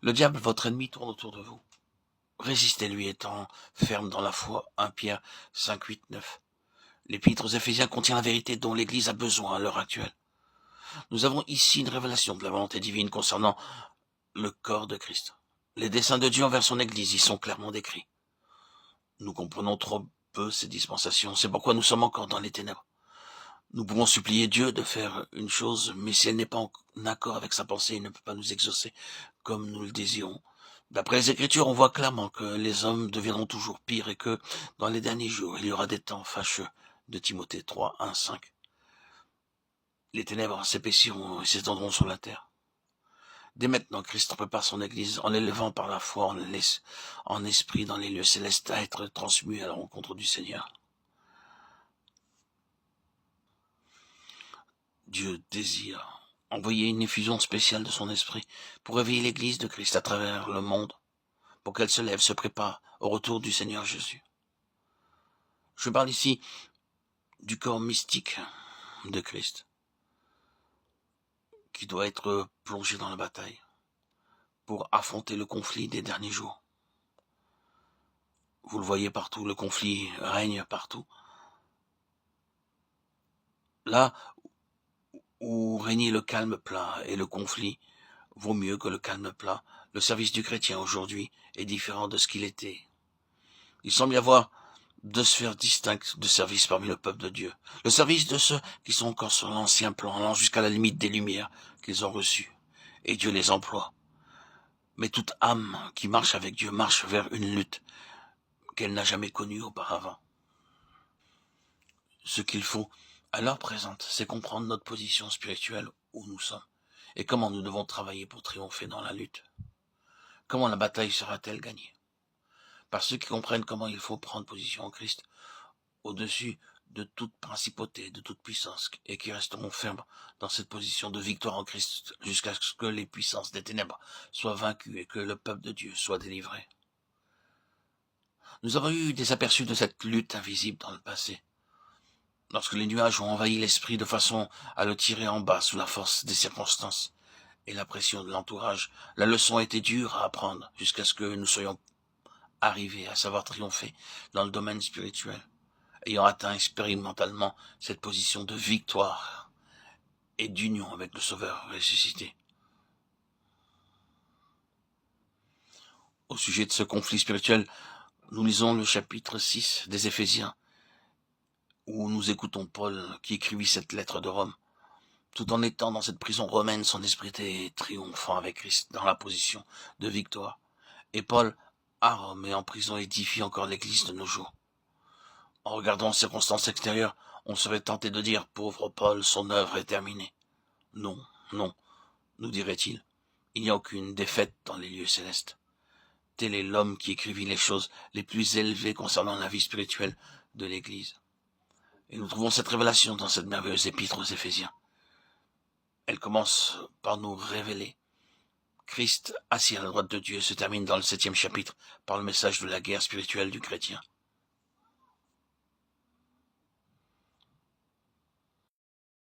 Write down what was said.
Le diable, votre ennemi, tourne autour de vous. Résistez-lui étant ferme dans la foi. 1 Pierre 5, 8, 9. L'Épître aux Éphésiens contient la vérité dont l'Église a besoin à l'heure actuelle. Nous avons ici une révélation de la volonté divine concernant le corps de Christ. Les desseins de Dieu envers son Église y sont clairement décrits. Nous comprenons trop peu ces dispensations, c'est pourquoi nous sommes encore dans les ténèbres. Nous pouvons supplier Dieu de faire une chose, mais si elle n'est pas en accord avec sa pensée, il ne peut pas nous exaucer comme nous le désirons. D'après les Écritures, on voit clairement que les hommes deviendront toujours pires et que dans les derniers jours, il y aura des temps fâcheux. De Timothée 3, 1, 5. Les ténèbres s'épaissiront et s'étendront sur la terre. Dès maintenant, Christ prépare son Église en l'élevant par la foi en esprit dans les lieux célestes à être transmis à la rencontre du Seigneur. Dieu désire envoyer une effusion spéciale de son esprit pour réveiller l'Église de Christ à travers le monde, pour qu'elle se lève, se prépare au retour du Seigneur Jésus. Je parle ici du corps mystique de Christ, qui doit être plongé dans la bataille pour affronter le conflit des derniers jours. Vous le voyez partout, le conflit règne partout. Là où régnait le calme plat et le conflit vaut mieux que le calme plat, le service du chrétien aujourd'hui est différent de ce qu'il était. Il semble y avoir deux sphères distinctes de service parmi le peuple de Dieu. Le service de ceux qui sont encore sur l'ancien plan, allant jusqu'à la limite des lumières qu'ils ont reçues. Et Dieu les emploie. Mais toute âme qui marche avec Dieu marche vers une lutte qu'elle n'a jamais connue auparavant. Ce qu'il faut à l'heure présente, c'est comprendre notre position spirituelle où nous sommes et comment nous devons travailler pour triompher dans la lutte. Comment la bataille sera-t-elle gagnée? Par ceux qui comprennent comment il faut prendre position en Christ au-dessus de toute principauté, de toute puissance, et qui resteront fermes dans cette position de victoire en Christ jusqu'à ce que les puissances des ténèbres soient vaincues et que le peuple de Dieu soit délivré. Nous avons eu des aperçus de cette lutte invisible dans le passé, lorsque les nuages ont envahi l'esprit de façon à le tirer en bas sous la force des circonstances et la pression de l'entourage. La leçon était dure à apprendre jusqu'à ce que nous soyons arrivés à savoir triompher dans le domaine spirituel, ayant atteint expérimentalement cette position de victoire et d'union avec le Sauveur ressuscité. Au sujet de ce conflit spirituel, nous lisons le chapitre 6 des Éphésiens, où nous écoutons Paul qui écrivit cette lettre de Rome. Tout en étant dans cette prison romaine, son esprit était triomphant avec Christ dans la position de victoire. Et Paul, à Rome et en prison, édifie encore l'Église de nos jours. En regardant les circonstances extérieures, on serait tenté de dire, pauvre Paul, son œuvre est terminée. Non, non, nous dirait-il, il n'y a aucune défaite dans les lieux célestes. Tel est l'homme qui écrivit les choses les plus élevées concernant la vie spirituelle de l'Église. Et nous trouvons cette révélation dans cette merveilleuse épître aux Éphésiens. Elle commence par nous révéler. Christ, assis à la droite de Dieu, se termine dans le 7e chapitre par le message de la guerre spirituelle du chrétien.